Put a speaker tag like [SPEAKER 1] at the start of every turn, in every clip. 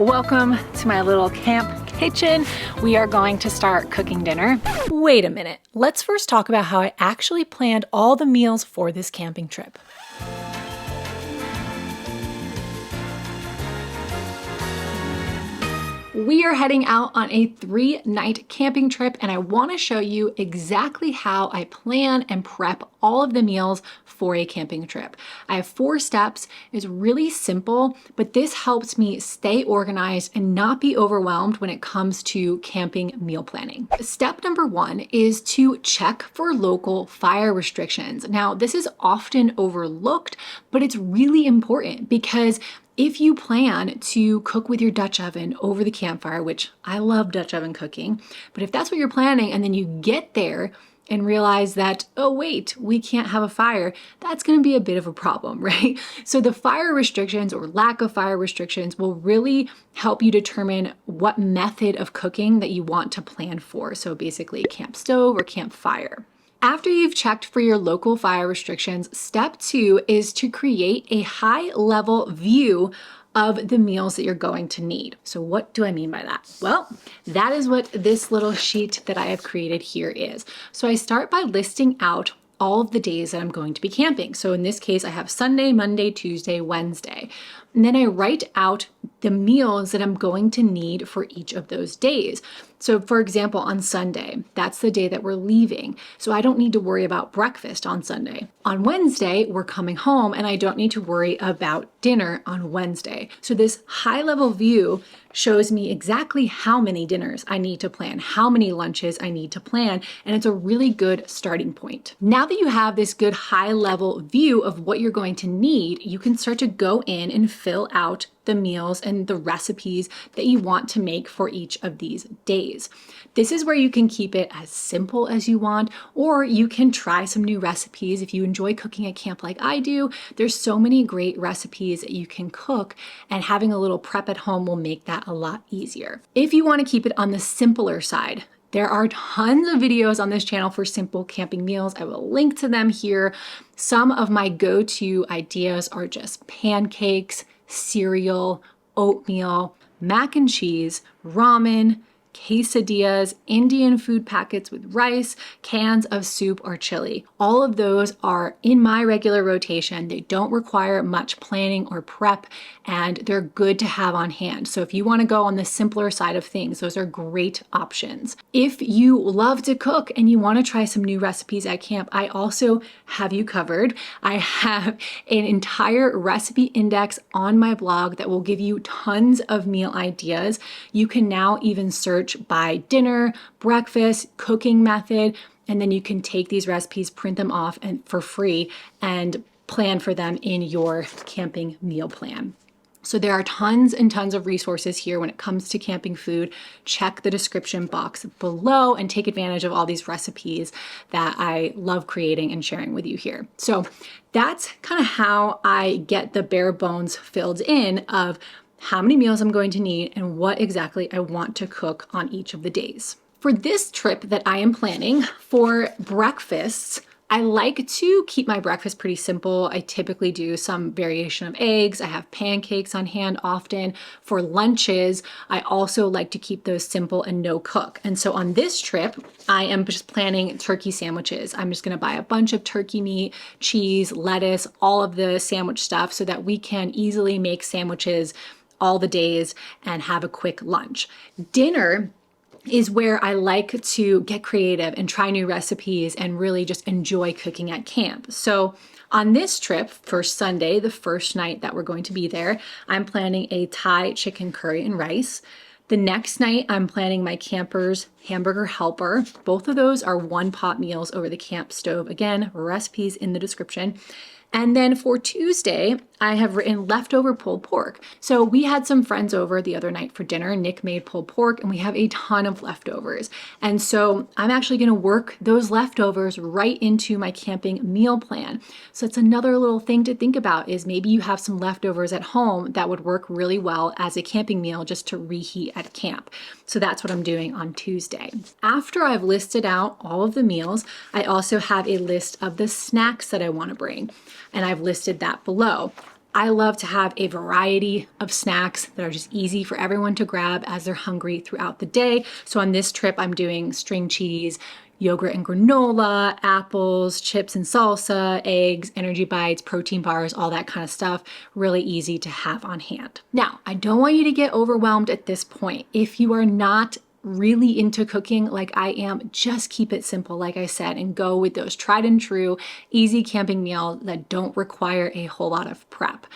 [SPEAKER 1] Welcome to my little camp kitchen. We are going to start cooking dinner. Wait a minute. Let's first talk about how I actually planned all the meals for this camping trip. We are heading out on a 3-night camping trip, and I want to show you exactly how I plan and prep all of the meals for a camping trip. I have 4 steps. It's really simple, but this helps me stay organized and not be overwhelmed when it comes to camping meal planning. Step number 1 is to check for local fire restrictions. Now, this is often overlooked, but it's really important because if you plan to cook with your Dutch oven over the campfire, which I love Dutch oven cooking, but if that's what you're planning and then you get there and realize that, oh wait, we can't have a fire, that's gonna be a bit of a problem, right? So the fire restrictions or lack of fire restrictions will really help you determine what method of cooking that you want to plan for. So basically camp stove or campfire. After you've checked for your local fire restrictions, step 2 is to create a high-level view of the meals that you're going to need. So what do I mean by that? Well, that is what this little sheet that I have created here is. So I start by listing out all of the days that I'm going to be camping. So in this case, I have Sunday, Monday, Tuesday, Wednesday. And then I write out the meals that I'm going to need for each of those days. So for example, on Sunday, that's the day that we're leaving. So I don't need to worry about breakfast on Sunday. On Wednesday, we're coming home and I don't need to worry about dinner on Wednesday. So this high-level view shows me exactly how many dinners I need to plan, how many lunches I need to plan, and it's a really good starting point. Now that you have this good high-level view of what you're going to need, you can start to go in and fill out the meals and the recipes that you want to make for each of these days. This is where you can keep it as simple as you want, or you can try some new recipes. If you enjoy cooking at camp like I do, there's so many great recipes that you can cook, and having a little prep at home will make that a lot easier. If you want to keep it on the simpler side, there are tons of videos on this channel for simple camping meals. I will link to them here. Some of my go-to ideas are just pancakes, cereal, oatmeal, mac and cheese, ramen, quesadillas, Indian food packets with rice, cans of soup or chili. All of those are in my regular rotation. They don't require much planning or prep, and they're good to have on hand. So if you want to go on the simpler side of things, those are great options. If you love to cook and you want to try some new recipes at camp, I also have you covered. I have an entire recipe index on my blog that will give you tons of meal ideas. You can now even search by dinner, breakfast, cooking method, and then you can take these recipes, print them off and for free, and plan for them in your camping meal plan. So there are tons and tons of resources here when it comes to camping food. Check the description box below and take advantage of all these recipes that I love creating and sharing with you here. So that's kind of how I get the bare bones filled in of how many meals I'm going to need and what exactly I want to cook on each of the days. For this trip that I am planning, for breakfasts, I like to keep my breakfast pretty simple. I typically do some variation of eggs. I have pancakes on hand often. For lunches, I also like to keep those simple and no cook. And so on this trip, I am just planning turkey sandwiches. I'm just gonna buy a bunch of turkey meat, cheese, lettuce, all of the sandwich stuff so that we can easily make sandwiches all the days and have a quick lunch. Dinner is where I like to get creative and try new recipes and really just enjoy cooking at camp. So on this trip for Sunday, the first night that we're going to be there, I'm planning a Thai chicken curry and rice. The next night, I'm planning my camper's hamburger helper. Both of those are one-pot meals over the camp stove. Again, recipes in the description. And then for Tuesday, I have written leftover pulled pork. So we had some friends over the other night for dinner. Nick made pulled pork and we have a ton of leftovers. And so I'm actually gonna work those leftovers right into my camping meal plan. So it's another little thing to think about is maybe you have some leftovers at home that would work really well as a camping meal just to reheat at camp. So that's what I'm doing on Tuesday. After I've listed out all of the meals, I also have a list of the snacks that I wanna bring. And I've listed that below. I love to have a variety of snacks that are just easy for everyone to grab as they're hungry throughout the day. So on this trip, I'm doing string cheese, yogurt and granola, apples, chips and salsa, eggs, energy bites, protein bars, all that kind of stuff. Really easy to have on hand. Now, I don't want you to get overwhelmed at this point. If you are not really into cooking like I am, just keep it simple, like I said, and go with those tried and true, easy camping meals that don't require a whole lot of prep.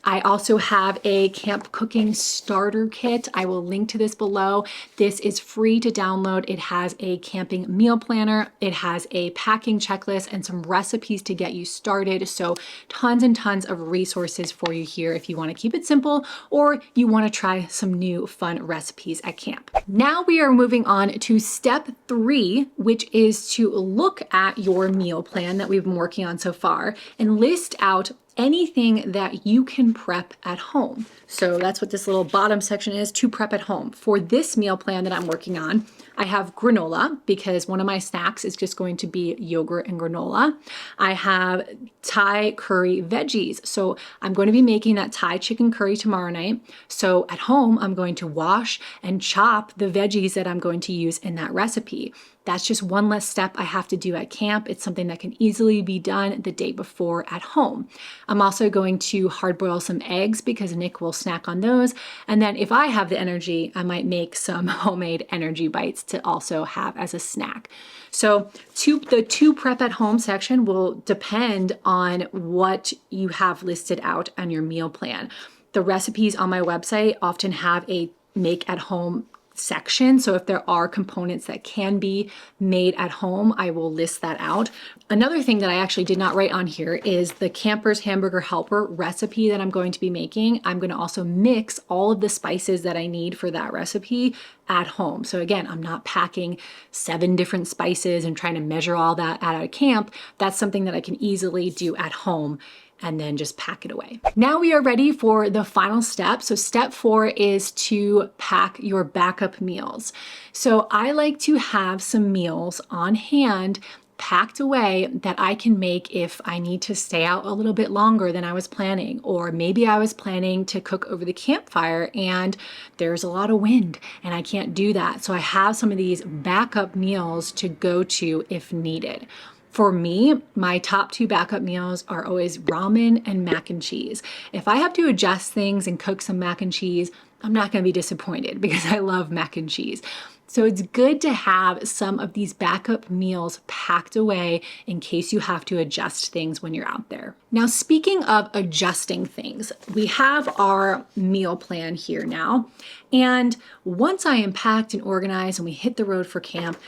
[SPEAKER 1] I also have a camp cooking starter kit. I will link to this below. This is free to download. It has a camping meal planner. It has a packing checklist and some recipes to get you started. So tons and tons of resources for you here if you want to keep it simple or you want to try some new fun recipes at camp. Now we are moving on to step 3, which is to look at your meal plan that we've been working on so far and list out anything that you can prep at home. So that's what this little bottom section is, to prep at home. For this meal plan that I'm working on, I have granola because one of my snacks is just going to be yogurt and granola. I have Thai curry veggies. So I'm going to be making that Thai chicken curry tomorrow night. So at home, I'm going to wash and chop the veggies that I'm going to use in that recipe. That's just one less step I have to do at camp. It's something that can easily be done the day before at home. I'm also going to hard boil some eggs because Nick will snack on those. And then if I have the energy, I might make some homemade energy bites to also have as a snack. So the to prep at home section will depend on what you have listed out on your meal plan. The recipes on my website often have a make at home section. So if there are components that can be made at home, I will list that out. Another thing that I actually did not write on here is the Camper's Hamburger Helper recipe that I'm going to be making. I'm going to also mix all of the spices that I need for that recipe at home. So again, I'm not packing 7 different spices and trying to measure all that out at camp. That's something that I can easily do at home and then just pack it away. Now we are ready for the final step. So step 4 is to pack your backup meals. So I like to have some meals on hand packed away that I can make if I need to stay out a little bit longer than I was planning, or maybe I was planning to cook over the campfire and there's a lot of wind and I can't do that. So I have some of these backup meals to go to if needed. For me, my top 2 backup meals are always ramen and mac and cheese. If I have to adjust things and cook some mac and cheese, I'm not going to be disappointed because I love mac and cheese. So it's good to have some of these backup meals packed away in case you have to adjust things when you're out there. Now, speaking of adjusting things, we have our meal plan here now. And once I am packed and organized and we hit the road for camp,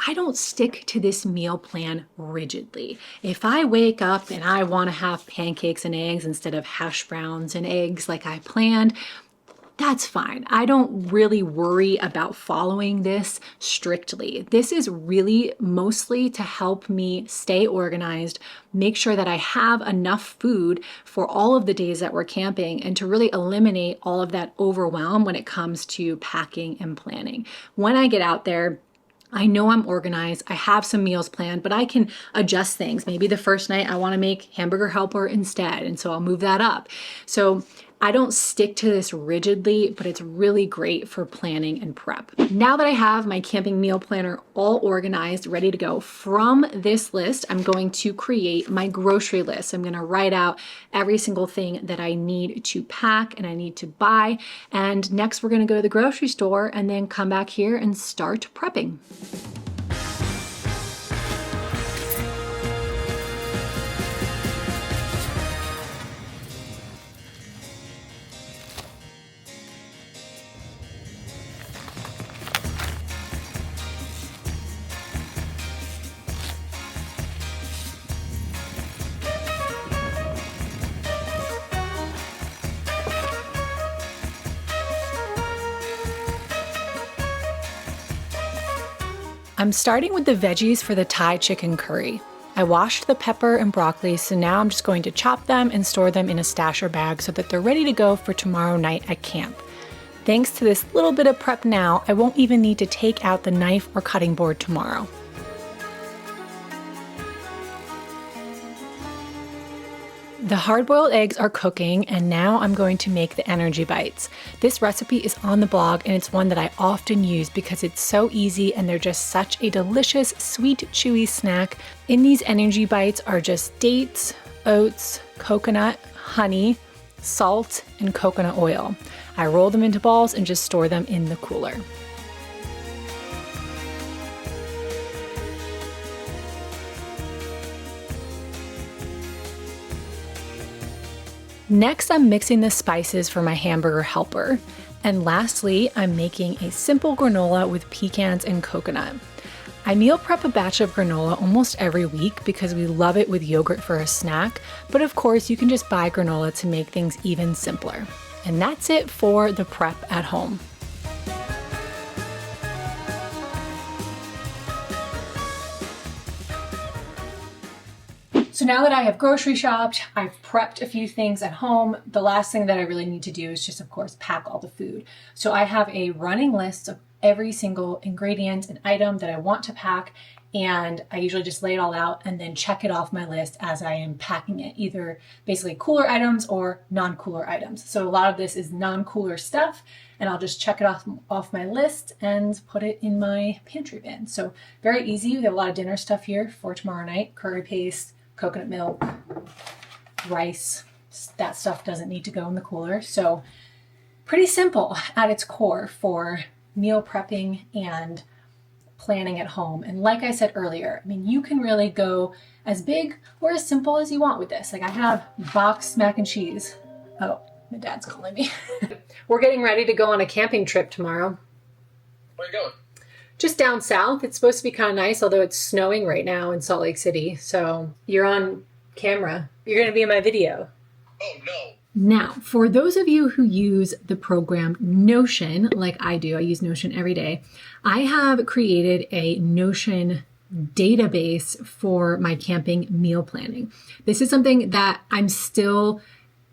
[SPEAKER 1] I don't stick to this meal plan rigidly. If I wake up and I want to have pancakes and eggs instead of hash browns and eggs like I planned, that's fine. I don't really worry about following this strictly. This is really mostly to help me stay organized, make sure that I have enough food for all of the days that we're camping, and to really eliminate all of that overwhelm when it comes to packing and planning. When I get out there, I know I'm organized, I have some meals planned, but I can adjust things. Maybe the first night I want to make hamburger helper instead, and so I'll move that up. So I don't stick to this rigidly, but it's really great for planning and prep. Now that I have my camping meal planner all organized, ready to go, from this list, I'm going to create my grocery list. I'm going to write out every single thing that I need to pack and I need to buy. And next we're going to go to the grocery store and then come back here and start prepping. I'm starting with the veggies for the Thai chicken curry. I washed the pepper and broccoli, so now I'm just going to chop them and store them in a stasher bag so that they're ready to go for tomorrow night at camp. Thanks to this little bit of prep now, I won't even need to take out the knife or cutting board tomorrow. The hard-boiled eggs are cooking, and now I'm going to make the energy bites. This recipe is on the blog, and it's one that I often use because it's so easy and they're just such a delicious, sweet, chewy snack. In these energy bites are just dates, oats, coconut, honey, salt, and coconut oil. I roll them into balls and just store them in the cooler. Next, I'm mixing the spices for my hamburger helper. And lastly, I'm making a simple granola with pecans and coconut. I meal prep a batch of granola almost every week because we love it with yogurt for a snack, but of course you can just buy granola to make things even simpler. And that's it for the prep at home. So now that I have grocery shopped, I've prepped a few things at home, the last thing that I really need to do is just, of course, pack all the food. So I have a running list of every single ingredient and item that I want to pack, and I usually just lay it all out and then check it off my list as I am packing it, either basically cooler items or non-cooler items. So a lot of this is non-cooler stuff, and I'll just check it off my list and put it in my pantry bin. So very easy. We have a lot of dinner stuff here for tomorrow night: curry paste, coconut milk, rice. That stuff doesn't need to go in the cooler. So pretty simple at its core for meal prepping and planning at home. And like I said earlier, I mean, you can really go as big or as simple as you want with this. Like I have boxed mac and cheese. Oh, my dad's calling me. We're getting ready to go on a camping trip tomorrow.
[SPEAKER 2] Where are you going?
[SPEAKER 1] Just down south. It's supposed to be kind of nice, although it's snowing right now in Salt Lake City. So you're on camera. You're going to be in my video.
[SPEAKER 2] Oh, no.
[SPEAKER 1] Now, for those of you who use the program Notion, like I do, I use Notion every day, I have created a Notion database for my camping meal planning. This is something that I'm still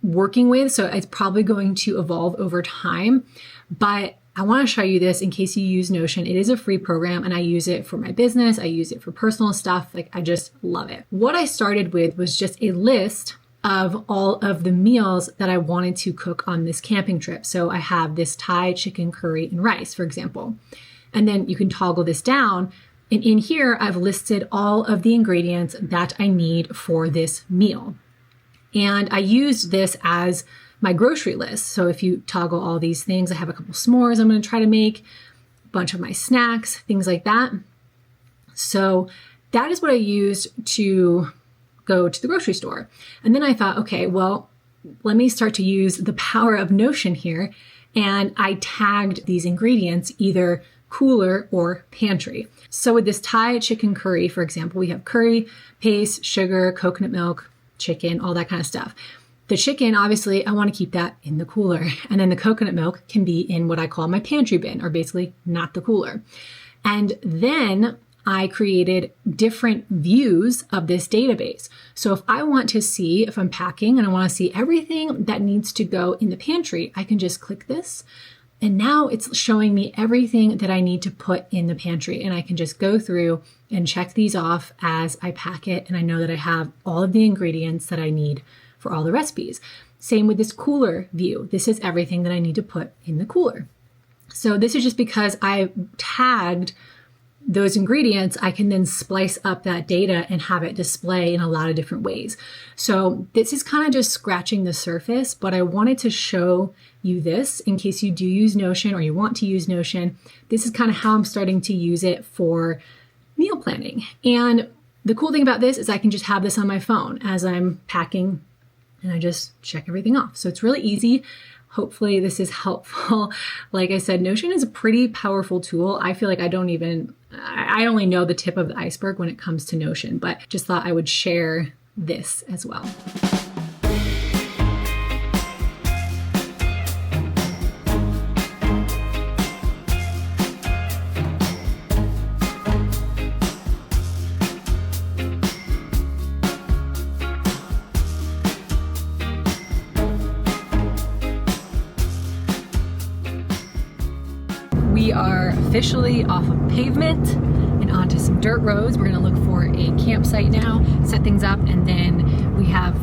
[SPEAKER 1] working with, so it's probably going to evolve over time, but I want to show you this in case you use Notion. It is a free program and I use it for my business. I use it for personal stuff. Like I just love it. What I started with was just a list of all of the meals that I wanted to cook on this camping trip. So I have this Thai chicken curry and rice, for example. And then you can toggle this down. And in here, I've listed all of the ingredients that I need for this meal. And I used this as my grocery list. So if you toggle all these things, I have a couple s'mores I'm going to try to make, a bunch of my snacks, things like that. So that is what I used to go to the grocery store. And then I thought, okay, well, let me start to use the power of Notion here. And I tagged these ingredients either cooler or pantry. So with this Thai chicken curry, for example, we have curry, paste, sugar, coconut milk, chicken, all that kind of stuff. The chicken, obviously, I want to keep that in the cooler. And then the coconut milk can be in what I call my pantry bin, or basically not the cooler. And then I created different views of this database. So if I want to see, if I'm packing and I want to see everything that needs to go in the pantry, I can just click this. And now it's showing me everything that I need to put in the pantry. And I can just go through and check these off as I pack it. And I know that I have all of the ingredients that I need for all the recipes. Same with this cooler view. This is everything that I need to put in the cooler. So this is just because I tagged those ingredients, I can then splice up that data and have it display in a lot of different ways. So this is kind of just scratching the surface, but I wanted to show you this in case you do use Notion or you want to use Notion. This is kind of how I'm starting to use it for meal planning. And the cool thing about this is I can just have this on my phone as I'm packing and I just check everything off. So it's really easy. Hopefully this is helpful. Like I said, Notion is a pretty powerful tool. I feel like I only know the tip of the iceberg when it comes to Notion, but just thought I would share this as well. We are officially off of pavement and onto some dirt roads. We're gonna look for a campsite now, set things up, and then we have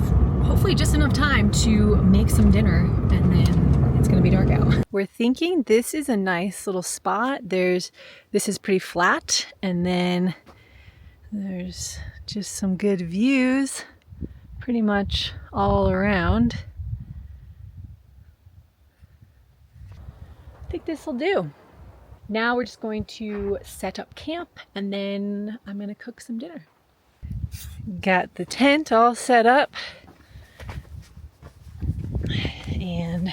[SPEAKER 1] hopefully just enough time to make some dinner, and then it's gonna be dark out. We're thinking this is a nice little spot. This is pretty flat, and then there's just some good views pretty much all around. I think this will do. Now we're just going to set up camp, and then I'm gonna cook some dinner. Got the tent all set up, and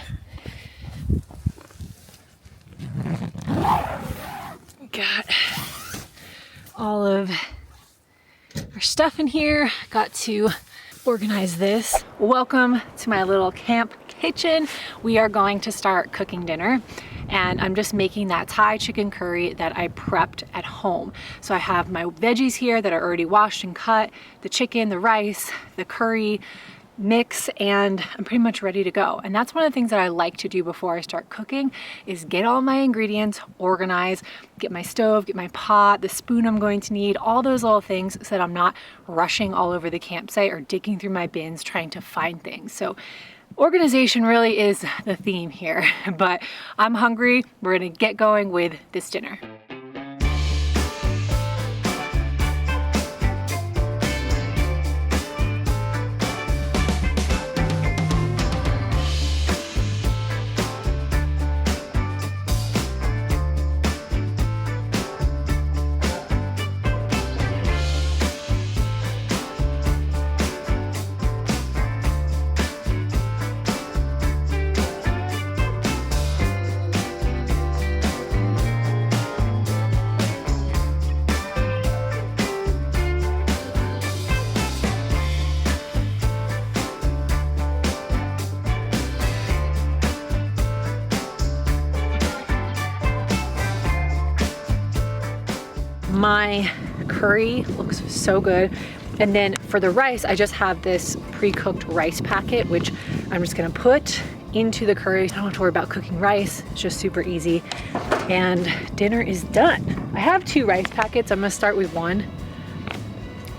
[SPEAKER 1] got all of our stuff in here. Got to organize this. Welcome to my little camp kitchen. We are going to start cooking dinner, and I'm just making that Thai chicken curry that I prepped at home. So I have my veggies here that are already washed and cut, the chicken, the rice, the curry mix, and I'm pretty much ready to go. And that's one of the things that I like to do before I start cooking, is get all my ingredients organized, get my stove, get my pot, the spoon I'm going to need, all those little things, so that I'm not rushing all over the campsite or digging through my bins trying to find things. So organization really is the theme here, but I'm hungry. We're gonna get going with this dinner. My curry looks so good. And then for the rice, I just have this pre-cooked rice packet, which I'm just gonna put into the curry. I don't have to worry about cooking rice. It's just super easy. And dinner is done. I have 2 rice packets. I'm gonna start with 1. I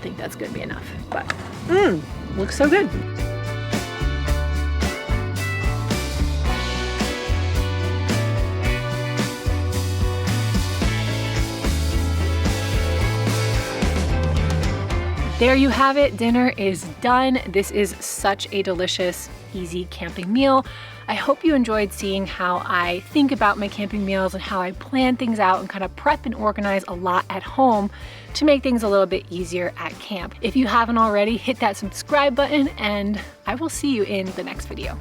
[SPEAKER 1] think that's gonna be enough, but looks so good. There you have it, dinner is done. This is such a delicious, easy camping meal. I hope you enjoyed seeing how I think about my camping meals and how I plan things out and kind of prep and organize a lot at home to make things a little bit easier at camp. If you haven't already, hit that subscribe button, and I will see you in the next video.